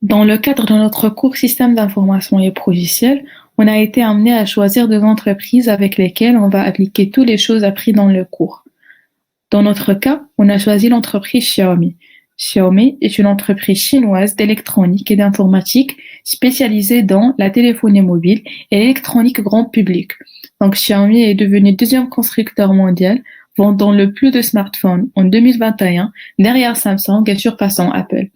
Dans le cadre de notre cours Système d'information et logiciels, on a été amené à choisir deux entreprises avec lesquelles on va appliquer toutes les choses apprises dans le cours. Dans notre cas, on a choisi l'entreprise Xiaomi. Xiaomi est une entreprise chinoise d'électronique et d'informatique spécialisée dans la téléphonie mobile et l'électronique grand public. Donc Xiaomi est devenu deuxième constructeur mondial vendant le plus de smartphones en 2021 derrière Samsung et surpassant Apple.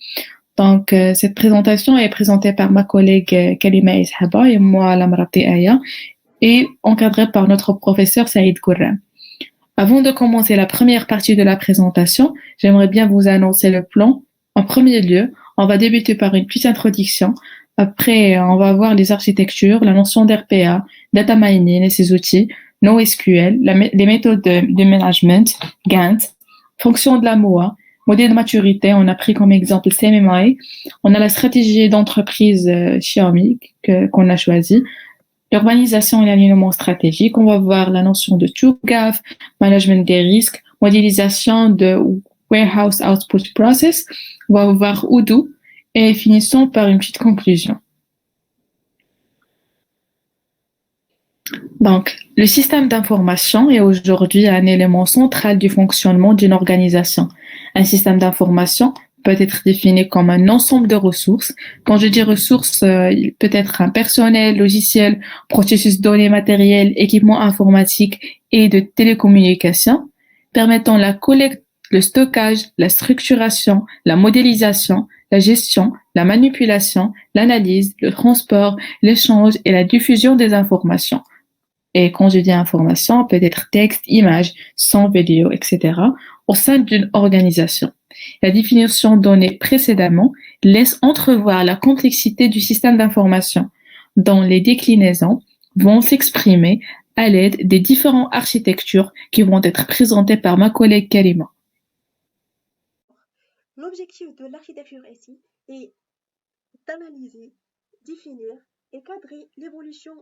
Donc, cette présentation est présentée par ma collègue Kalima Ishaba et moi, Lamrati Aya, et encadrée par notre professeur Saïd Kourram. Avant de commencer la première partie de la présentation, j'aimerais bien vous annoncer le plan. En premier lieu, on va débuter par une petite introduction. Après, on va voir les architectures, la notion d'RPA, data mining et ses outils, NoSQL, les méthodes de management, Gantt, fonction de la MOA, modèle de maturité, on a pris comme exemple CMMI. On a la stratégie d'entreprise Xiaomi qu'on a choisie. L'urbanisation et l'alignement stratégique. On va voir la notion de TUGAF, management des risques, modélisation de Warehouse Output Process. On va voir Odoo et finissons par une petite conclusion. Donc, le système d'information est aujourd'hui un élément central du fonctionnement d'une organisation. Un système d'information peut être défini comme un ensemble de ressources. Quand je dis ressources, il peut être un personnel, logiciel, processus données matériels, équipements informatiques et de télécommunications, permettant la collecte, le stockage, la structuration, la modélisation, la gestion, la manipulation, l'analyse, le transport, l'échange et la diffusion des informations. Et quand je dis information, peut être texte, image, son, vidéo, etc., au sein d'une organisation. La définition donnée précédemment laisse entrevoir la complexité du système d'information, dont les déclinaisons vont s'exprimer à l'aide des différentes architectures qui vont être présentées par ma collègue Karima. L'objectif de l'architecture ici est d'analyser, définir et cadrer l'évolution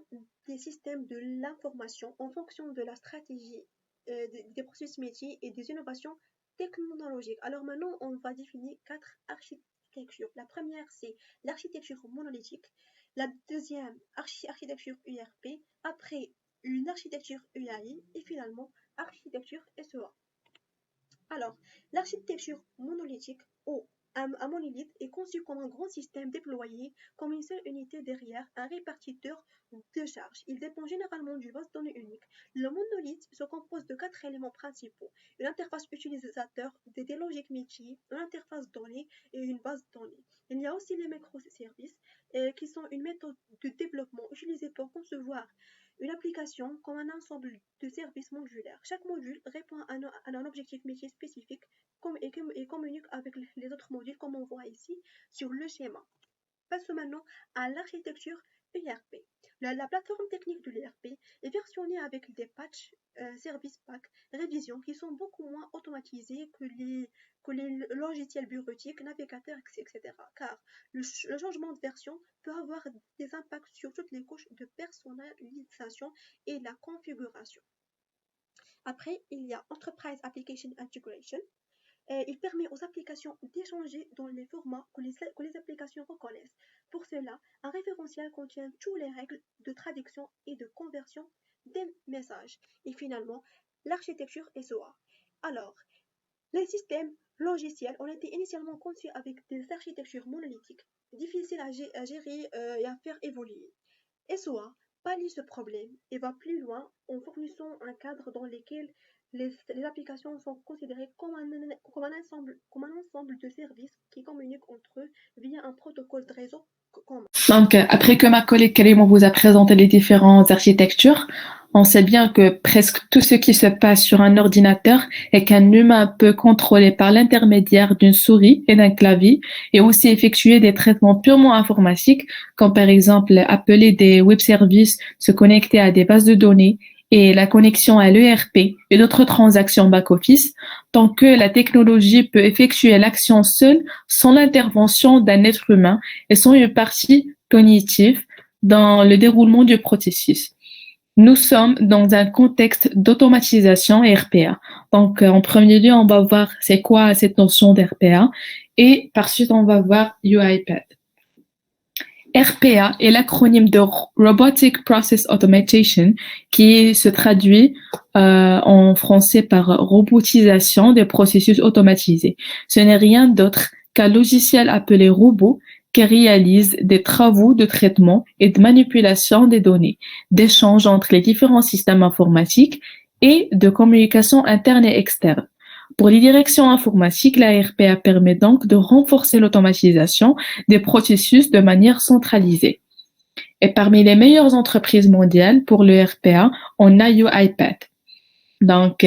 des systèmes de l'information en fonction de la stratégie des processus métiers et des innovations technologiques. Alors maintenant, on va définir 4 architectures. La première, c'est l'architecture monolithique. La deuxième, architecture URP. Après, une architecture UAI. Et finalement, architecture SEA. Alors, l'architecture monolithique ou un monolithe est conçu comme un grand système déployé comme une seule unité derrière un répartiteur de charges. Il dépend généralement d'une base de données unique. Le monolithe se compose de 4 éléments principaux: une interface utilisateur, des logiques métiers, une interface données et une base de données. Il y a aussi les microservices qui sont une méthode de développement utilisée pour concevoir une application comme un ensemble de services modulaires. Chaque module répond à un objectif métier spécifique et communique avec les autres modules comme on voit ici sur le schéma. Passons maintenant à l'architecture ERP. La plateforme technique de l'ERP est versionnée avec des patchs, service pack, révisions qui sont beaucoup moins automatisées que les logiciels bureautiques, navigateurs, etc. Car le changement de version peut avoir des impacts sur toutes les couches de personnalisation et la configuration. Après, il y a Enterprise Application Integration. Il permet aux applications d'échanger dans les formats que les applications reconnaissent. Pour cela, un référentiel contient toutes les règles de traduction et de conversion des messages. Et finalement, l'architecture SOA. Alors, les systèmes logiciels ont été initialement conçus avec des architectures monolithiques, difficiles à gérer et à faire évoluer. SOA pallie ce problème et va plus loin en fournissant un cadre dans lequel les applications sont considérées comme un ensemble de services qui communiquent entre eux via un protocole de réseau commun. Donc, après que ma collègue Karima vous a présenté les différentes architectures, on sait bien que presque tout ce qui se passe sur un ordinateur et qu'un humain peut contrôler par l'intermédiaire d'une souris et d'un clavier et aussi effectuer des traitements purement informatiques, comme par exemple appeler des web services, se connecter à des bases de données et la connexion à l'ERP et d'autres transactions back-office, tant que la technologie peut effectuer l'action seule sans l'intervention d'un être humain et sans une partie cognitive dans le déroulement du processus. Nous sommes dans un contexte d'automatisation RPA. Donc, en premier lieu, on va voir c'est quoi cette notion d'RPA et par suite, on va voir UiPath. RPA est l'acronyme de Robotic Process Automation qui se traduit en français par robotisation des processus automatisés. Ce n'est rien d'autre qu'un logiciel appelé robot qui réalise des travaux de traitement et de manipulation des données, d'échange entre les différents systèmes informatiques et de communication interne et externe. Pour les directions informatiques, la RPA permet donc de renforcer l'automatisation des processus de manière centralisée. Et parmi les meilleures entreprises mondiales pour le RPA, on a UiPath. Donc,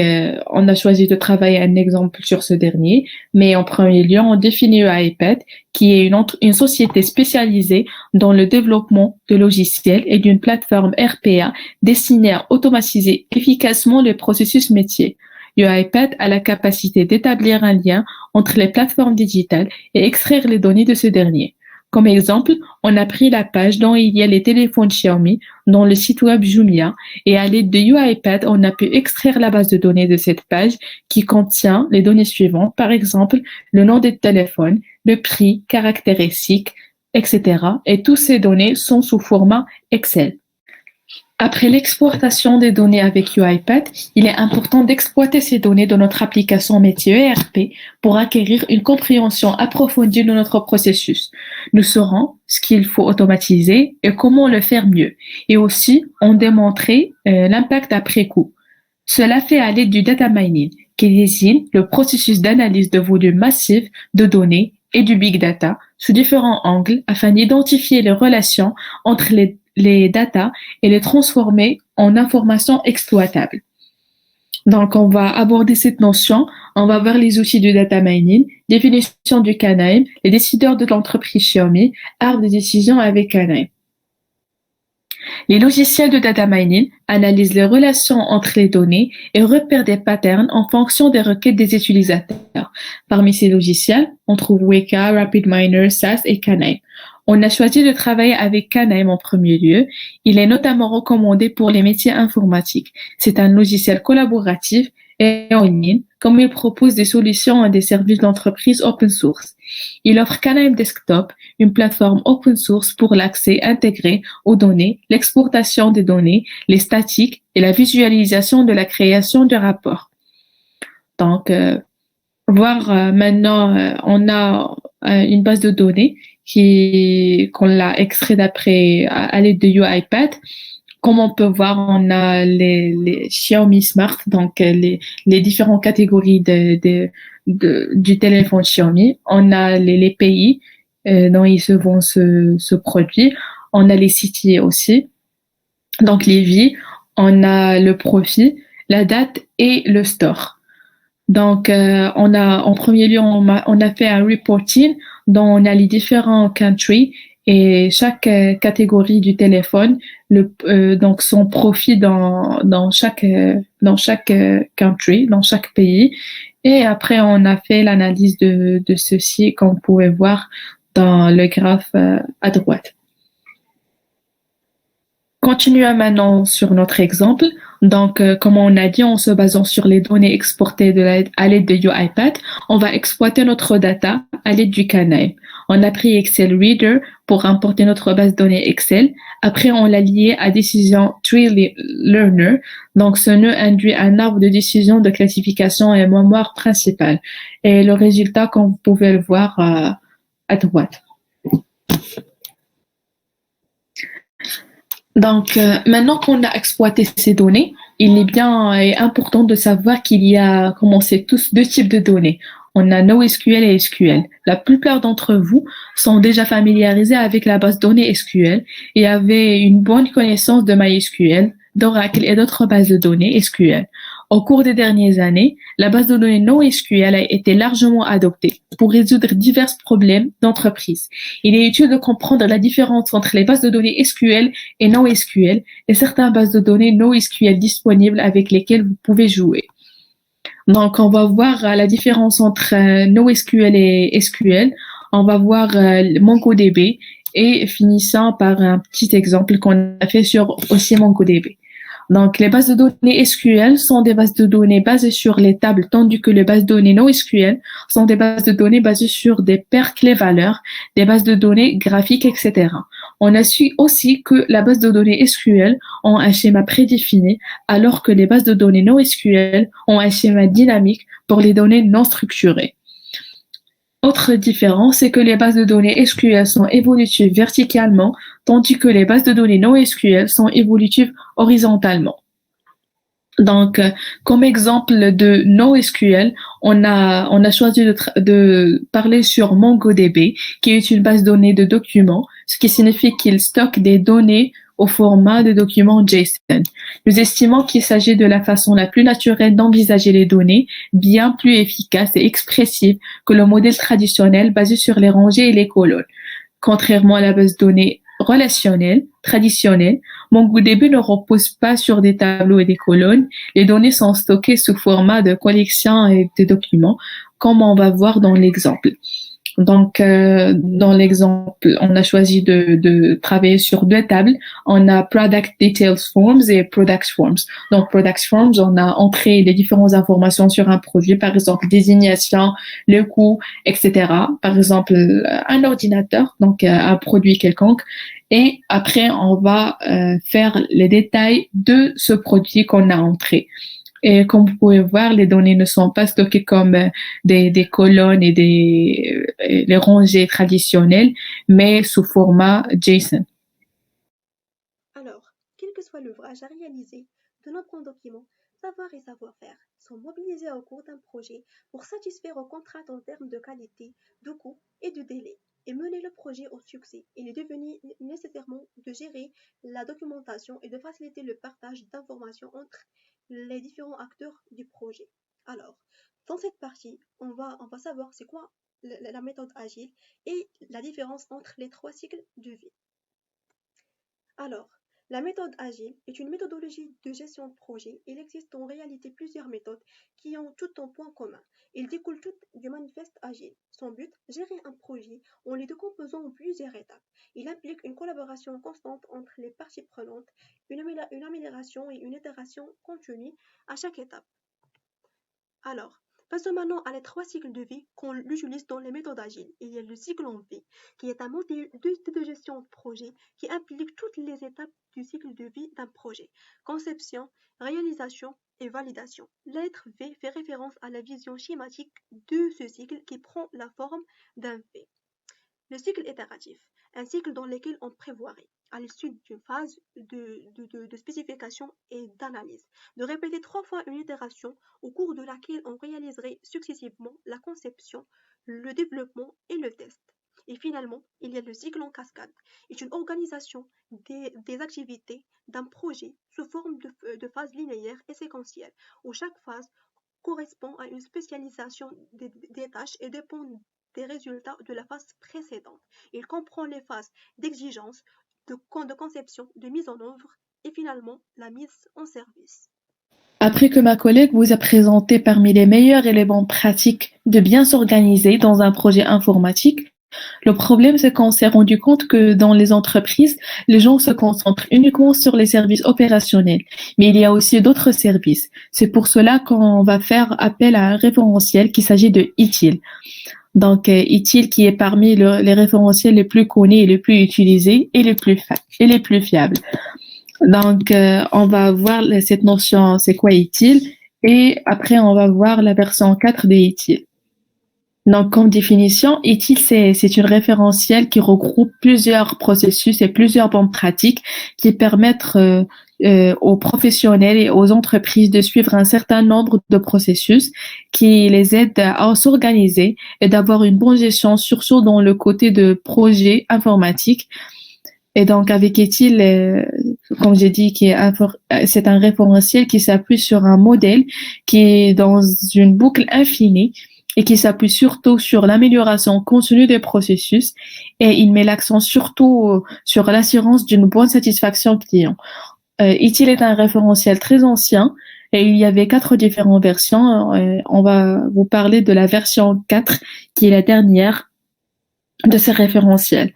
on a choisi de travailler un exemple sur ce dernier, mais en premier lieu, on définit UiPath, qui est une société spécialisée dans le développement de logiciels et d'une plateforme RPA destinée à automatiser efficacement les processus métiers. UiPath a la capacité d'établir un lien entre les plateformes digitales et extraire les données de ce dernier. Comme exemple, on a pris la page dont il y a les téléphones Xiaomi dans le site web Jumia et à l'aide de UiPath, on a pu extraire la base de données de cette page qui contient les données suivantes, par exemple le nom des téléphones, le prix, caractéristiques, etc. Et toutes ces données sont sous format Excel. Après l'exportation des données avec UiPath, il est important d'exploiter ces données dans notre application métier ERP pour acquérir une compréhension approfondie de notre processus. Nous saurons ce qu'il faut automatiser et comment le faire mieux. Et aussi, on démontrer l'impact après coup. Cela fait à l'aide du data mining, qui désigne le processus d'analyse de volumes massifs de données et du big data sous différents angles afin d'identifier les relations entre les data et les transformer en informations exploitables. Donc, on va aborder cette notion, on va voir les outils du data mining, définition du K-Name, les décideurs de l'entreprise Xiaomi, arbre de décision avec K-Name. Les logiciels de data mining analysent les relations entre les données et repèrent des patterns en fonction des requêtes des utilisateurs. Parmi ces logiciels, on trouve Weka, RapidMiner, SAS et K-Name. On a choisi de travailler avec K-Name en premier lieu. Il est notamment recommandé pour les métiers informatiques. C'est un logiciel collaboratif et en ligne, comme il propose des solutions à des services d'entreprise open source. Il offre K-Name Desktop, une plateforme open source pour l'accès intégré aux données, l'exportation des données, les statiques et la visualisation de la création de rapports. Donc, maintenant, on a une base de données qu'on l'a extrait d'après à l'aide de UiPath. Comme on peut voir, on a les Xiaomi Smart, donc les différentes catégories du téléphone Xiaomi. On a les pays dont ils se vend ce produit. On a les sites aussi, donc les vies. On a le profit, la date et le store. Donc, en premier lieu, on a fait un reporting dont on a les différents countries et chaque catégorie du téléphone, donc son profit dans chaque country, dans chaque pays. Et après, on a fait l'analyse de ceci, comme vous pouvez voir dans le graphe à droite. Continuons maintenant sur notre exemple. Donc, comme on a dit, en se basant sur les données exportées à l'aide de UiPath, on va exploiter notre data à l'aide du K-Name. On a pris Excel Reader pour importer notre base de données Excel. Après, on l'a lié à Decision Tree Learner. Donc, ce nœud induit un arbre de décision de classification et mémoire principale. Et le résultat, comme vous pouvez le voir à droite. Donc, maintenant qu'on a exploité ces données, il est bien important de savoir qu'il y a, comme on sait tous, deux types de données. On a NoSQL et SQL. La plupart d'entre vous sont déjà familiarisés avec la base de données SQL et avaient une bonne connaissance de MySQL, d'Oracle et d'autres bases de données SQL. Au cours des dernières années, la base de données NoSQL a été largement adoptée pour résoudre divers problèmes d'entreprise. Il est utile de comprendre la différence entre les bases de données SQL et NoSQL et certaines bases de données NoSQL disponibles avec lesquelles vous pouvez jouer. Donc, on va voir la différence entre NoSQL et SQL. On va voir MongoDB et finissant par un petit exemple qu'on a fait sur aussi MongoDB. Donc, les bases de données SQL sont des bases de données basées sur les tables, tandis que les bases de données NoSQL sont des bases de données basées sur des paires clés-valeurs, des bases de données graphiques, etc. On a su aussi que la base de données SQL ont un schéma prédéfini, alors que les bases de données NoSQL ont un schéma dynamique pour les données non structurées. Autre différence, c'est que les bases de données SQL sont évolutives verticalement, tandis que les bases de données NoSQL sont évolutives horizontalement. Donc, comme exemple de NoSQL, on a choisi de parler sur MongoDB, qui est une base de données de documents, ce qui signifie qu'il stocke des données au format de documents JSON. Nous estimons qu'il s'agit de la façon la plus naturelle d'envisager les données, bien plus efficace et expressive que le modèle traditionnel basé sur les rangées et les colonnes. Contrairement à la base de données relationnelle, traditionnelle, MongoDB ne repose pas sur des tableaux et des colonnes. Les données sont stockées sous format de collection et de documents, comme on va voir dans l'exemple. Donc, dans l'exemple, on a choisi de travailler sur deux tables. On a Product Details Forms et Products Forms. Donc, Products Forms, on a entré les différentes informations sur un produit, par exemple, désignation, le coût, etc. Par exemple, un ordinateur, donc un produit quelconque. Et après, on va faire les détails de ce produit qu'on a entré. Et comme vous pouvez voir, les données ne sont pas stockées comme des colonnes et les rangées traditionnelles, mais sous format JSON. Alors, quel que soit l'ouvrage à réaliser, de nombreux documents, savoir et savoir-faire sont mobilisés au cours d'un projet pour satisfaire aux contraintes en termes de qualité, de coût et de délai, et mener le projet au succès. Il est devenu nécessairement de gérer la documentation et de faciliter le partage d'informations entre les différents acteurs du projet. Alors, dans cette partie, on va savoir c'est quoi la méthode agile et la différence entre les trois cycles de vie. Alors, la méthode agile est une méthodologie de gestion de projet. Il existe en réalité plusieurs méthodes qui ont tout un point commun. Ils découlent toutes du manifeste agile. Son but, gérer un projet en les décomposant en plusieurs étapes. Il implique une collaboration constante entre les parties prenantes, une amélioration et une itération continue à chaque étape. Alors, passons maintenant à les trois cycles de vie qu'on utilise dans les méthodes agiles. Il y a le cycle en V, qui est un modèle de gestion de projet qui implique toutes les étapes du cycle de vie d'un projet. Conception, réalisation et validation. La lettre V fait référence à la vision schématique de ce cycle qui prend la forme d'un V. Le cycle itératif, un cycle dans lequel on prévoirait, à l'issue d'une phase de spécification et d'analyse, de répéter 3 fois une itération au cours de laquelle on réaliserait successivement la conception, le développement et le test. Et finalement, il y a le cycle en cascade, est une organisation des activités d'un projet sous forme de phases linéaires et séquentielles, où chaque phase correspond à une spécialisation des tâches et dépend des résultats de la phase précédente. Il comprend les phases d'exigence, de conception, de mise en œuvre et finalement la mise en service. Après que ma collègue vous a présenté parmi les meilleurs éléments pratiques de bien s'organiser dans un projet informatique, le problème, c'est qu'on s'est rendu compte que dans les entreprises, les gens se concentrent uniquement sur les services opérationnels. Mais il y a aussi d'autres services. C'est pour cela qu'on va faire appel à un référentiel qui s'agit de ITIL. Donc, ITIL qui est parmi les référentiels les plus connus et les plus utilisés et les plus fiables. Donc, on va voir cette notion, c'est quoi ITIL, et après, on va voir la version 4 de ITIL. Donc, comme définition, ITIL, c'est une référentielle qui regroupe plusieurs processus et plusieurs bonnes pratiques qui permettent aux professionnels et aux entreprises de suivre un certain nombre de processus qui les aident à s'organiser et d'avoir une bonne gestion, surtout dans le côté de projet informatique. Et donc, avec ITIL, comme j'ai dit, c'est un référentiel qui s'appuie sur un modèle qui est dans une boucle infinie et qui s'appuie surtout sur l'amélioration continue des processus, et il met l'accent surtout sur l'assurance d'une bonne satisfaction client. ITIL est un référentiel très ancien et il y avait 4 différentes versions. On va vous parler de la version 4 qui est la dernière de ces référentiels.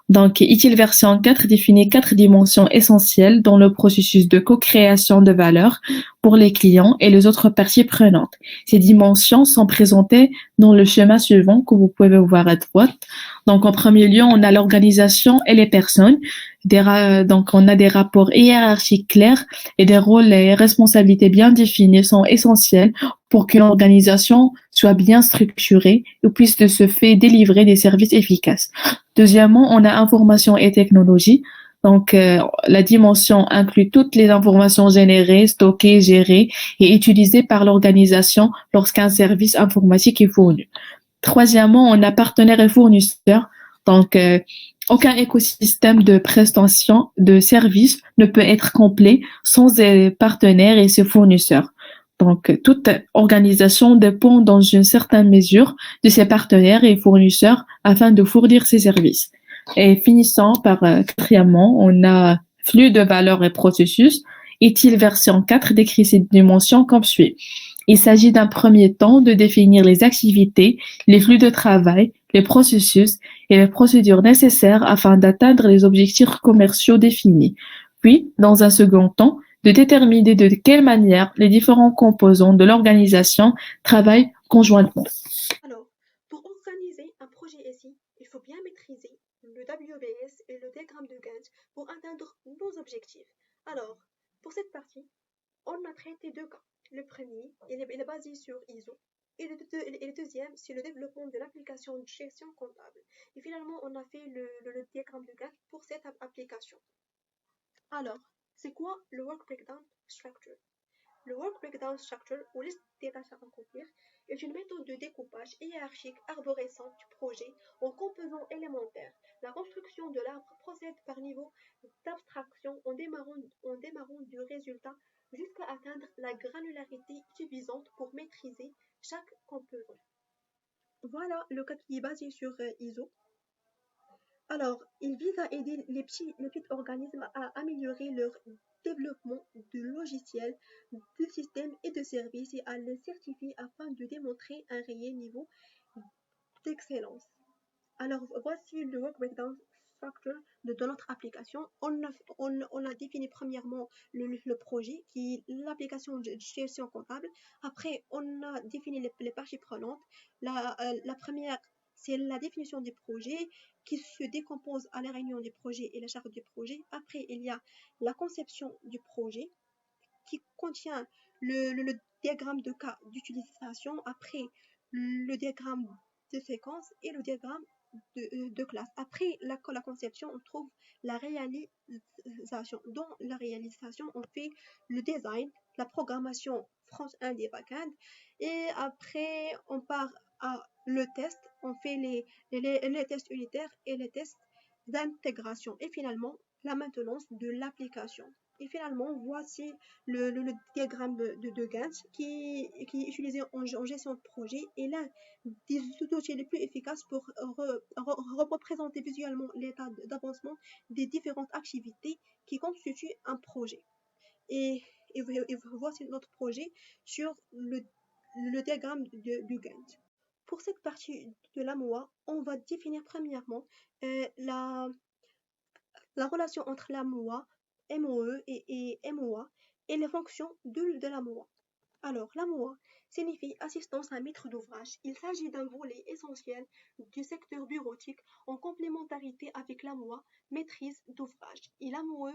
Donc, ITIL version 4 définit 4 dimensions essentielles dans le processus de co-création de valeur pour les clients et les autres parties prenantes. Ces dimensions sont présentées dans le schéma suivant que vous pouvez voir à droite. Donc, en premier lieu, on a l'organisation et les personnes. Donc, on a des rapports hiérarchiques clairs et des rôles et responsabilités bien définis sont essentiels pour qu'une organisation soit bien structurée et puisse de ce fait délivrer des services efficaces. Deuxièmement, on a information et technologie. Donc, la dimension inclut toutes les informations générées, stockées, gérées et utilisées par l'organisation lorsqu'un service informatique est fourni. Troisièmement, on a partenaires et fournisseurs. Donc, aucun écosystème de prestation de services ne peut être complet sans ses partenaires et ses fournisseurs. Donc, toute organisation dépend dans une certaine mesure de ses partenaires et fournisseurs afin de fournir ses services. Et finissant par quatrièmement, on a flux de valeurs et processus. ITIL version 4 décrit ces dimensions comme suit. Il s'agit d'un premier temps de définir les activités, les flux de travail, les processus et les procédures nécessaires afin d'atteindre les objectifs commerciaux définis. Puis, dans un second temps, de déterminer de quelle manière les différents composants de l'organisation travaillent conjointement. Alors, pour organiser un projet SI, il faut bien maîtriser le WBS et le diagramme de Gantt pour atteindre nos objectifs. Alors, pour cette partie, on a traité deux cas. Le premier, il est basé sur ISO. Et le deuxième, c'est le développement de l'application de gestion comptable. Et finalement, on a fait le diagramme de Gantt pour cette application. Alors, c'est quoi le Work Breakdown Structure? Le Work Breakdown Structure, ou liste des tâches à accomplir, est une méthode de découpage hiérarchique arborescente du projet en composants élémentaires. La construction de l'arbre procède par niveau d'abstraction en démarrant du résultat jusqu'à atteindre la granularité suffisante pour maîtriser chaque composant. Voilà le cas qui est basé sur ISO. Alors, il vise à aider les petits organismes à améliorer leur développement de logiciels, de systèmes et de services et à les certifier afin de démontrer un réel niveau d'excellence. Alors, voici le Work Breakdown Structure de notre application. On a défini premièrement le projet qui est l'application de gestion comptable. Après, on a défini les parties prenantes. La première, c'est la définition du projet qui se décompose à la réunion du projet et la charte du projet. Après, il y a la conception du projet qui contient le diagramme de cas d'utilisation. Après, le diagramme de séquence et le diagramme de classe. Après la conception, on trouve la réalisation. Dans la réalisation, on fait le design, la programmation front-end et back-end. Et après, on part à le test. On fait les tests unitaires et les tests d'intégration. Et finalement, la maintenance de l'application. Et finalement, voici le diagramme de Gantt qui est utilisé en gestion de projet et l'un des outils les plus efficaces pour représenter visuellement l'état d'avancement des différentes activités qui constituent un projet. Et voici notre projet sur le diagramme de Gantt. Pour cette partie de la MOA, on va définir premièrement la relation entre la MOA, MOE et MOA et les fonctions de la MOA. Alors, la MOA signifie assistance à maître d'ouvrage. Il s'agit d'un volet essentiel du secteur bureautique en complémentarité avec la MOA, maîtrise d'ouvrage. Et la MOE,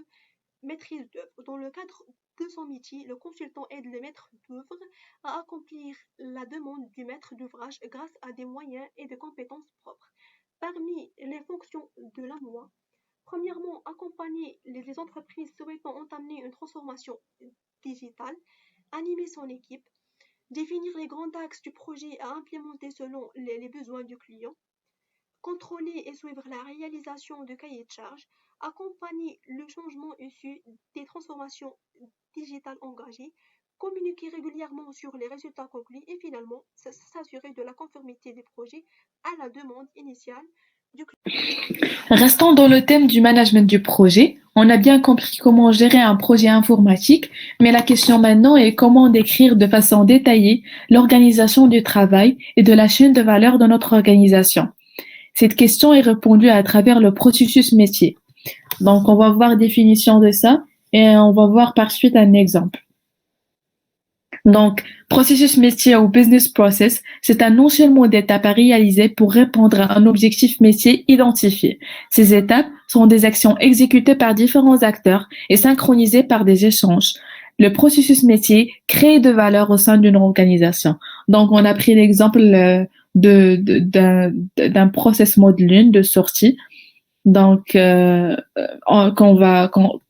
maîtrise d'œuvre. Dans le cadre de son métier, le consultant aide le maître d'œuvre à accomplir la demande du maître d'ouvrage grâce à des moyens et des compétences propres. Parmi les fonctions de la MOA, premièrement, accompagner les entreprises souhaitant entamer une transformation digitale, animer son équipe, définir les grands axes du projet à implémenter selon les besoins du client, contrôler et suivre la réalisation de cahiers de charges, accompagner le changement issu des transformations digitales engagées, communiquer régulièrement sur les résultats conclus et finalement s'assurer de la conformité des projets à la demande initiale du client. Restons dans le thème du management du projet. On a bien compris comment gérer un projet informatique, mais la question maintenant est comment décrire de façon détaillée l'organisation du travail et de la chaîne de valeur de notre organisation. Cette question est répondue à travers le processus métier. Donc, on va voir définition de ça et on va voir par suite un exemple. Donc, processus métier ou business process, c'est un enchaînement d'étapes à réaliser pour répondre à un objectif métier identifié. Ces étapes sont des actions exécutées par différents acteurs et synchronisées par des échanges. Le processus métier crée de valeur au sein d'une organisation. Donc, on a pris l'exemple d'un process mode lune de sortie. Donc,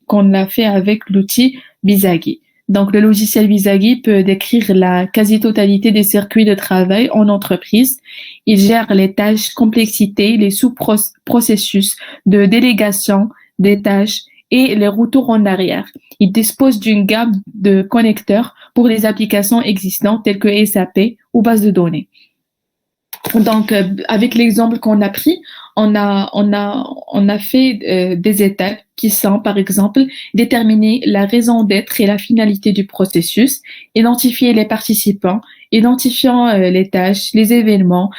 qu'on l'a fait avec l'outil Bizagi. Donc, le logiciel Bizagi peut décrire la quasi-totalité des circuits de travail en entreprise. Il gère les tâches, complexités, les sous-processus de délégation des tâches et les retours en arrière. Il dispose d'une gamme de connecteurs pour les applications existantes telles que SAP ou bases de données. Donc, avec l'exemple qu'on a pris, on a fait des étapes qui sont, par exemple, déterminer la raison d'être et la finalité du processus, identifier les participants, identifiant les tâches, les événements,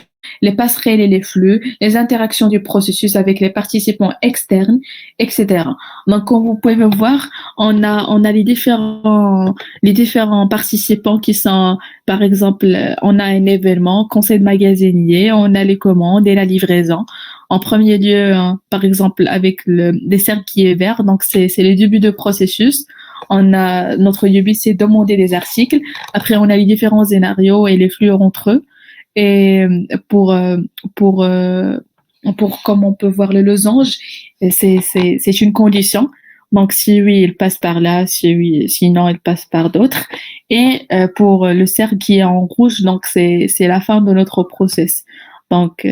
les passerelles et les flux, les interactions du processus avec les participants externes, etc. Donc, comme vous pouvez me voir, on a les différents participants qui sont, par exemple, on a un événement, conseil de magasinier, on a les commandes et la livraison. En premier lieu, par exemple, avec le dessert qui est vert, donc c'est le début de processus. On a notre début, c'est demander des articles. Après, on a les différents scénarios et les flux entre eux. Et pour comme on peut voir le losange, c'est une condition. Donc si oui, il passe par là, si oui, sinon il passe par d'autres. Et pour le cercle qui est en rouge, donc c'est la fin de notre process. Donc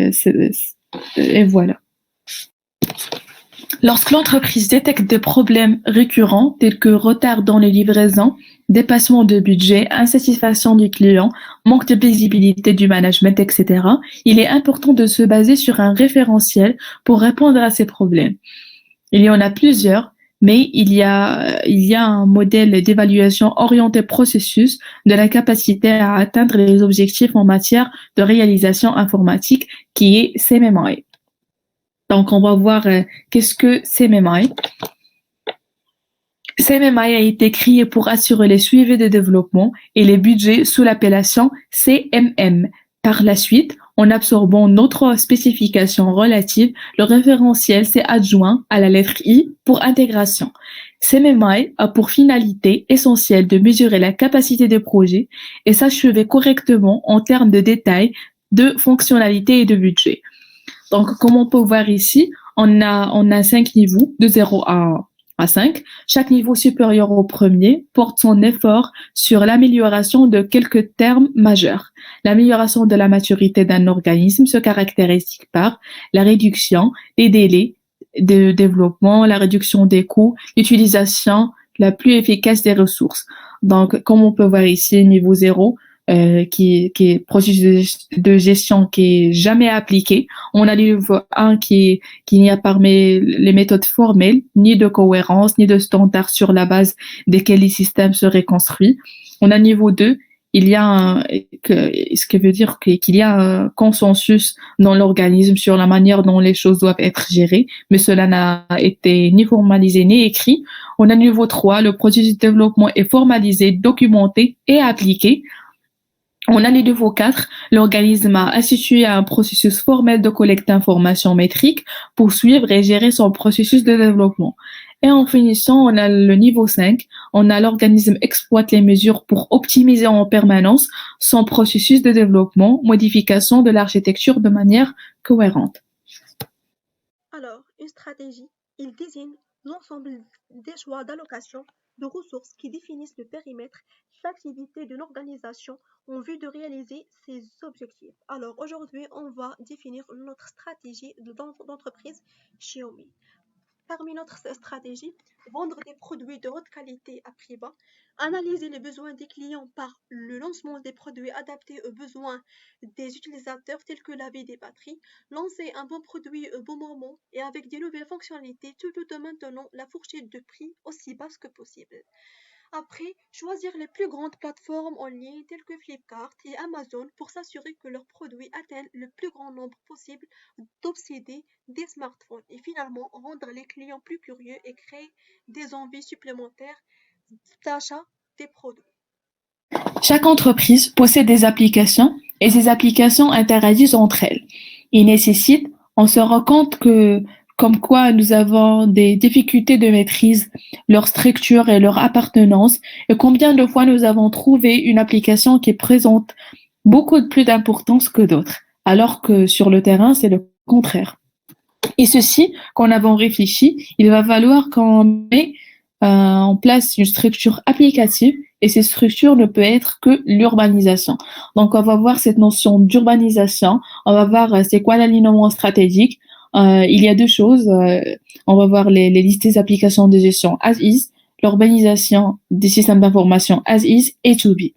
et voilà. Lorsque l'entreprise détecte des problèmes récurrents tels que retard dans les livraisons, dépassement de budget, insatisfaction du client, manque de visibilité du management, etc., il est important de se baser sur un référentiel pour répondre à ces problèmes. Il y en a plusieurs, mais il y a un modèle d'évaluation orienté processus de la capacité à atteindre les objectifs en matière de réalisation informatique qui est CMMI. Donc, on va voir qu'est-ce que CMMI. CMMI a été créé pour assurer les suivis de développement et les budgets sous l'appellation CMM. Par la suite, en absorbant notre spécification relative, le référentiel s'est adjoint à la lettre I pour intégration. CMMI a pour finalité essentielle de mesurer la capacité des projets et s'achever correctement en termes de détails, de fonctionnalité et de budget. Donc, comme on peut voir ici, on a 5 niveaux, de 0 à 5. Chaque niveau supérieur au premier porte son effort sur l'amélioration de quelques termes majeurs. L'amélioration de la maturité d'un organisme se caractérise par la réduction des délais de développement, la réduction des coûts, l'utilisation la plus efficace des ressources. Donc, comme on peut voir ici, niveau 0, qui est processus de gestion qui est jamais appliqué. On a le niveau 1 qui n'y a parmi les méthodes formelles, ni de cohérence, ni de standards sur la base desquels les systèmes seraient construits. On a niveau 2, il y a ce qui veut dire qu'il y a un consensus dans l'organisme sur la manière dont les choses doivent être gérées, mais cela n'a été ni formalisé ni écrit. On a niveau 3, le processus de développement est formalisé, documenté et appliqué. On a les niveaux 4, l'organisme a institué un processus formel de collecte d'informations métriques pour suivre et gérer son processus de développement. Et en finissant, on a le niveau 5, on a l'organisme exploite les mesures pour optimiser en permanence son processus de développement, modification de l'architecture de manière cohérente. Alors, une stratégie, il désigne l'ensemble des choix d'allocation de ressources qui définissent le périmètre d'activité d'une organisation en vue de réaliser ses objectifs. Alors aujourd'hui, on va définir notre stratégie d'entreprise Xiaomi. Parmi notre stratégie, vendre des produits de haute qualité à prix bas, analyser les besoins des clients par le lancement des produits adaptés aux besoins des utilisateurs tels que la vie des batteries, lancer un bon produit au bon moment et avec des nouvelles fonctionnalités tout en maintenant la fourchette de prix aussi basse que possible. Après, choisir les plus grandes plateformes en ligne telles que Flipkart et Amazon pour s'assurer que leurs produits atteignent le plus grand nombre possible d'obsédés des smartphones. Et finalement, rendre les clients plus curieux et créer des envies supplémentaires d'achat des produits. Chaque entreprise possède des applications et ces applications interagissent entre elles. Ils nécessitent, on se rend compte que, comme quoi nous avons des difficultés de maîtrise, leur structure et leur appartenance, et combien de fois nous avons trouvé une application qui présente beaucoup plus d'importance que d'autres, alors que sur le terrain, c'est le contraire. Et ceci, quand avons réfléchi, il va falloir qu'on met en place une structure applicative et cette structure ne peut être que l'urbanisation. Donc, on va voir cette notion d'urbanisation, on va voir c'est quoi l'alignement stratégique. Il y a deux choses. On va voir les listes des applications de gestion as is, l'urbanisation des systèmes d'information as is et to be.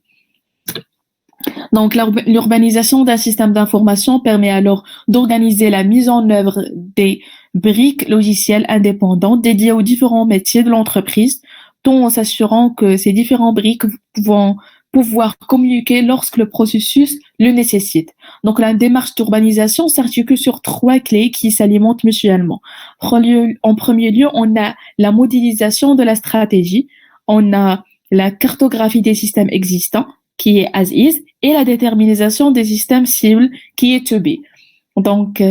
Donc, l'urbanisation d'un système d'information permet alors d'organiser la mise en œuvre des briques logicielles indépendantes dédiées aux différents métiers de l'entreprise, tout en s'assurant que ces différents briques vont pouvoir communiquer lorsque le processus le nécessite. Donc, la démarche d'urbanisation s'articule sur trois clés qui s'alimentent mutuellement. En premier lieu, on a la modélisation de la stratégie, on a la cartographie des systèmes existants, qui est as is, et la déterminisation des systèmes cibles, qui est to be. Donc,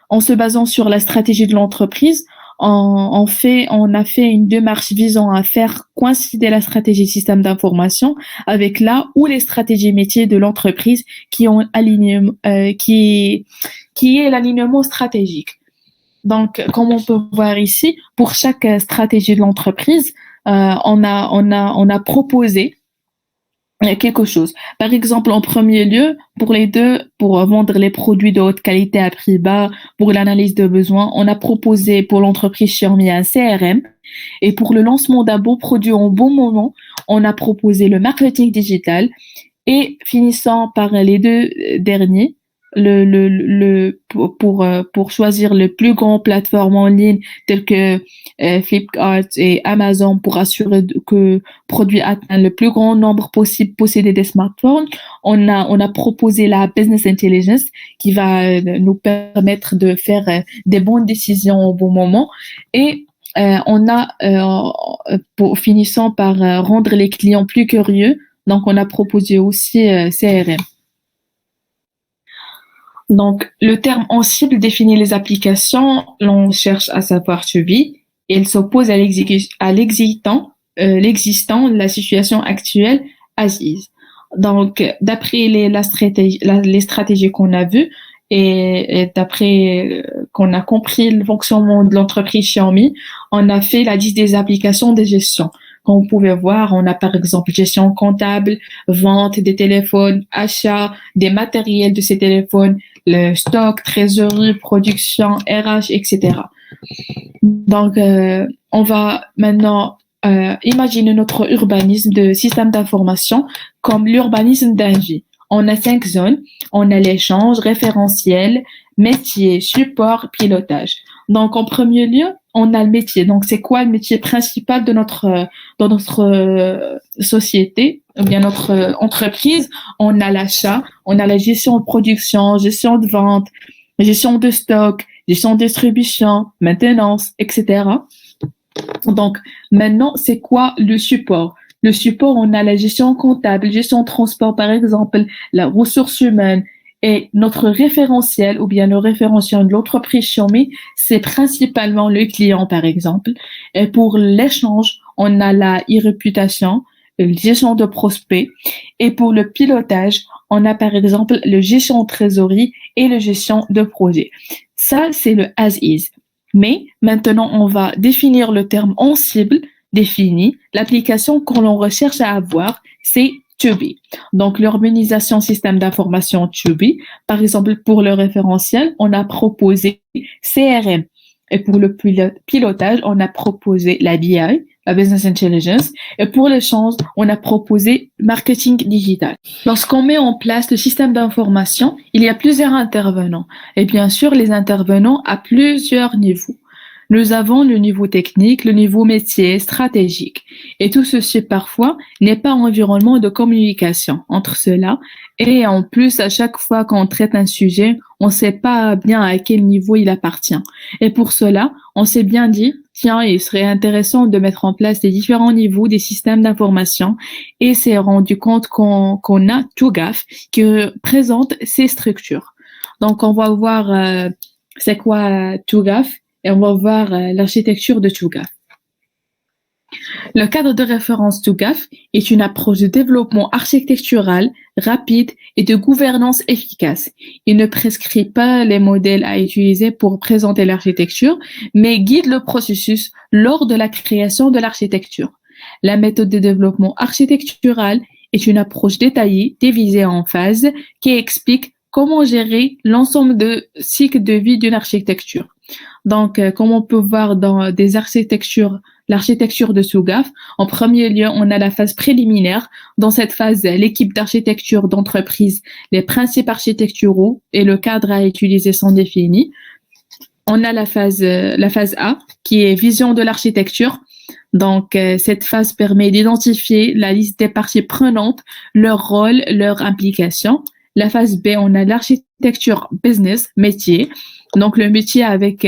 en se basant sur la stratégie de l'entreprise, on a fait une démarche visant à faire coïncider la stratégie système d'information avec là où les stratégies métiers de l'entreprise qui ont aligné, qui est l'alignement stratégique. Donc, comme on peut voir ici, pour chaque stratégie de l'entreprise, on a proposé quelque chose. Par exemple, en premier lieu, pour les deux, pour vendre les produits de haute qualité à prix bas, pour l'analyse de besoins, on a proposé pour l'entreprise Xiaomi un CRM. Et pour le lancement d'un bon produit en bon moment, on a proposé le marketing digital. Et finissant par les deux derniers, pour choisir les plus grandes plateformes en ligne telles que Flipkart et Amazon pour assurer que produits atteignent le plus grand nombre possible posséder des smartphones, on a proposé la business intelligence qui va nous permettre de faire des bonnes décisions au bon moment et on a finissant par rendre les clients plus curieux, donc on a proposé aussi CRM. Donc, le terme en cible définit les applications, l'on cherche à savoir to be, et il s'oppose à l'existant, la situation actuelle, as is. Donc, d'après les stratégies qu'on a vues, et d'après qu'on a compris le fonctionnement de l'entreprise Xiaomi, on a fait la liste des applications de gestion. Comme vous pouvez voir, on a par exemple gestion comptable, vente des téléphones, achat des matériels de ces téléphones, le stock, trésorerie, production, RH, etc. Donc, on va maintenant imaginer notre urbanisme de système d'information comme l'urbanisme d'un vie. On a 5 zones. On a l'échange, référentiel, métier, support, pilotage. Donc, en premier lieu, on a le métier. Donc, c'est quoi le métier principal de dans notre société, ou bien notre entreprise? On a l'achat, on a la gestion de production, gestion de vente, gestion de stock, gestion de distribution, maintenance, etc. Donc, maintenant, c'est quoi le support? Le support, on a la gestion comptable, gestion de transport, par exemple, la ressource humaine et notre référentiel ou bien le référentiel de l'entreprise Xiaomi, c'est principalement le client, par exemple. Et pour l'échange, on a la e-réputation, la gestion de prospects. Et pour le pilotage, on a par exemple le gestion de trésorerie et le gestion de projet. Ça, c'est le as is. Mais maintenant, on va définir le terme en cible défini. L'application qu'on l'on recherche à avoir, c'est to be. Donc, l'urbanisation système d'information to be. Par exemple, pour le référentiel, on a proposé CRM. Et pour le pilotage, on a proposé la BI, la Business Intelligence. Et pour l'échange, on a proposé marketing digital. Lorsqu'on met en place le système d'information, il y a plusieurs intervenants. Et bien sûr, les intervenants à plusieurs niveaux. Nous avons le niveau technique, le niveau métier, stratégique. Et tout ceci, parfois, n'est pas un environnement de communication entre cela. Et en plus, à chaque fois qu'on traite un sujet, on ne sait pas bien à quel niveau il appartient. Et pour cela, on s'est bien dit, tiens, il serait intéressant de mettre en place des différents niveaux des systèmes d'information et s'est rendu compte qu'on a TOGAF qui présente ces structures. Donc, on va voir c'est quoi TOGAF et on va voir l'architecture de TOGAF. Le cadre de référence TOGAF est une approche de développement architectural rapide et de gouvernance efficace. Il ne prescrit pas les modèles à utiliser pour présenter l'architecture, mais guide le processus lors de la création de l'architecture. La méthode de développement architectural est une approche détaillée, divisée en phases, qui explique comment gérer l'ensemble de cycle de vie d'une architecture. Donc, comme on peut voir dans des architectures, l'architecture de TOGAF, en premier lieu, on a la phase préliminaire. Dans cette phase, l'équipe d'architecture d'entreprise, les principes architecturaux et le cadre à utiliser sont définis. On a la phase A, qui est vision de l'architecture. Donc, cette phase permet d'identifier la liste des parties prenantes, leur rôle, leur implication. La phase B, on a l'architecture business, métier. Donc, le métier avec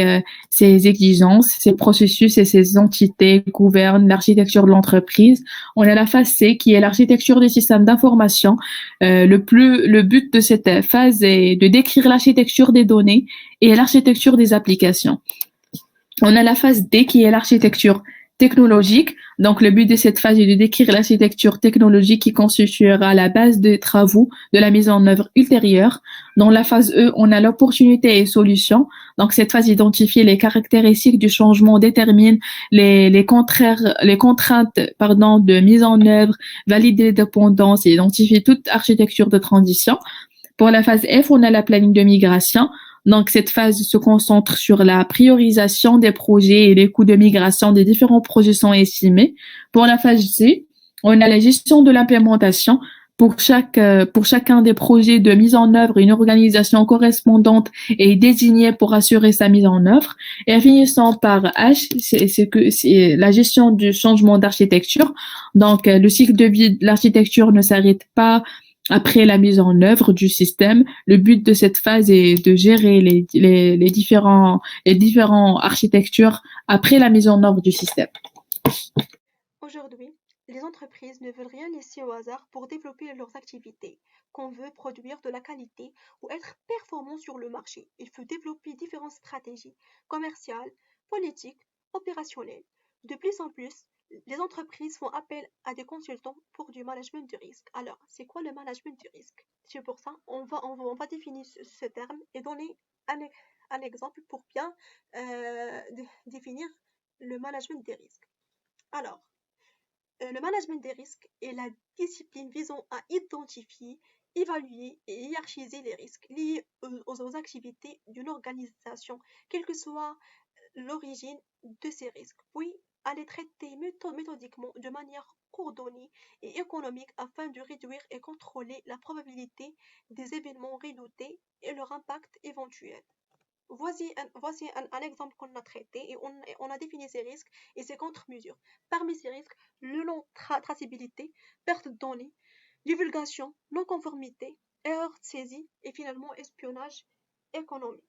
ses exigences, ses processus et ses entités gouvernent l'architecture de l'entreprise. On a la phase C qui est l'architecture des systèmes d'information. Le but de cette phase est de décrire l'architecture des données et l'architecture des applications. On a la phase D qui est l'architecture technologique. Donc, le but de cette phase est de décrire l'architecture technologique qui constituera la base des travaux de la mise en œuvre ultérieure. Dans la phase E, on a l'opportunité et solution. Donc, cette phase identifie les caractéristiques du changement, détermine les contraintes, de mise en œuvre, valide les dépendances et identifie toute architecture de transition. Pour la phase F, on a la planning de migration. Donc, cette phase se concentre sur la priorisation des projets et les coûts de migration des différents projets sont estimés. Pour la phase C, on a la gestion de l'implémentation. Pour chacun des projets de mise en œuvre, une organisation correspondante est désignée pour assurer sa mise en œuvre. Et finissant par H, c'est la gestion du changement d'architecture. Donc, le cycle de vie de l'architecture ne s'arrête pas après la mise en œuvre du système. Le but de cette phase est de gérer les différents architectures après la mise en œuvre du système. Aujourd'hui, les entreprises ne veulent rien laisser au hasard pour développer leurs activités. Qu'on veut produire de la qualité ou être performant sur le marché, il faut développer différentes stratégies commerciales, politiques, opérationnelles. De plus en plus, les entreprises font appel à des consultants pour du management du risque. Alors, c'est quoi le management du risque? C'est pour ça on va définir ce terme et donner un exemple pour bien définir le management des risques. Alors, le management des risques est la discipline visant à identifier, évaluer et hiérarchiser les risques liés aux activités d'une organisation, quelle que soit l'origine de ces risques, puis à les traiter méthodiquement de manière coordonnée et économique afin de réduire et contrôler la probabilité des événements redoutés et leur impact éventuel. Voici un exemple qu'on a traité et on a défini ces risques et ses contre-mesures. Parmi ces risques, le non-traçabilité, perte de données, divulgation, non-conformité, erreur de saisie et finalement espionnage économique.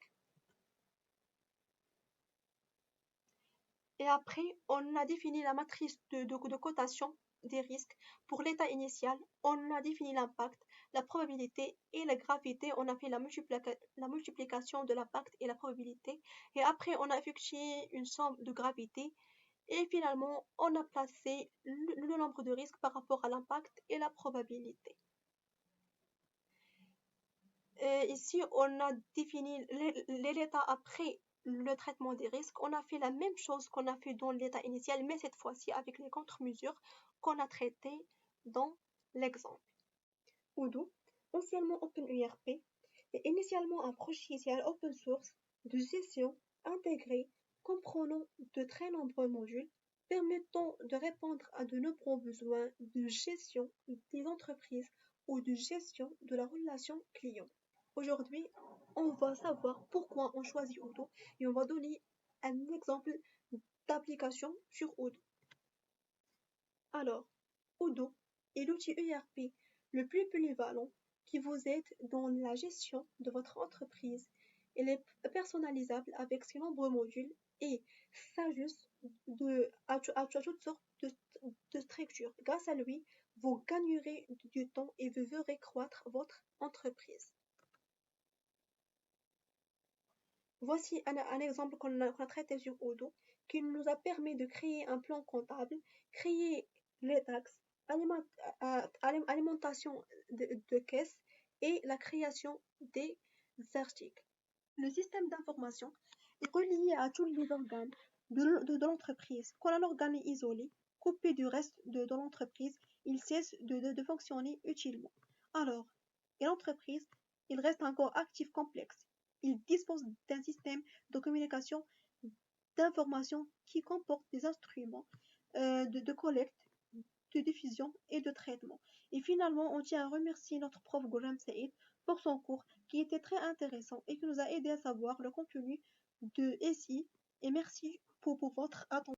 Et après, on a défini la matrice de cotation des risques. Pour l'état initial, on a défini l'impact, la probabilité et la gravité. On a fait la multiplication de l'impact et la probabilité. Et après, on a effectué une somme de gravité. Et finalement, on a placé le nombre de risques par rapport à l'impact et la probabilité. Et ici, on a défini l'état après le traitement des risques. On a fait la même chose qu'on a fait dans l'état initial, mais cette fois-ci avec les contre-mesures qu'on a traitées dans l'exemple. Odoo, anciennement OpenERP, est initialement un logiciel open source de gestion intégré comprenant de très nombreux modules permettant de répondre à de nombreux besoins de gestion des entreprises ou de gestion de la relation client. Aujourd'hui, on va savoir pourquoi on choisit Odoo et on va donner un exemple d'application sur Odoo. Alors, Odoo est l'outil ERP le plus polyvalent qui vous aide dans la gestion de votre entreprise. Il est personnalisable avec ses nombreux modules et s'ajuste à toutes sortes de structures. Grâce à lui, vous gagnerez du temps et vous verrez croître votre entreprise. Voici un exemple qu'on a traité sur Odoo qui nous a permis de créer un plan comptable, créer les taxes, alimentation de caisse et la création des articles. Le système d'information est relié à tous les organes de l'entreprise. Quand un organe est isolé, coupé du reste de l'entreprise, il cesse de fonctionner utilement. Alors, l'entreprise, il reste encore actif complexe. Il dispose d'un système de communication d'information qui comporte des instruments de collecte, de diffusion et de traitement. Et finalement, on tient à remercier notre prof Gourem Saïd pour son cours qui était très intéressant et qui nous a aidé à savoir le contenu de SI. Et merci pour votre attention.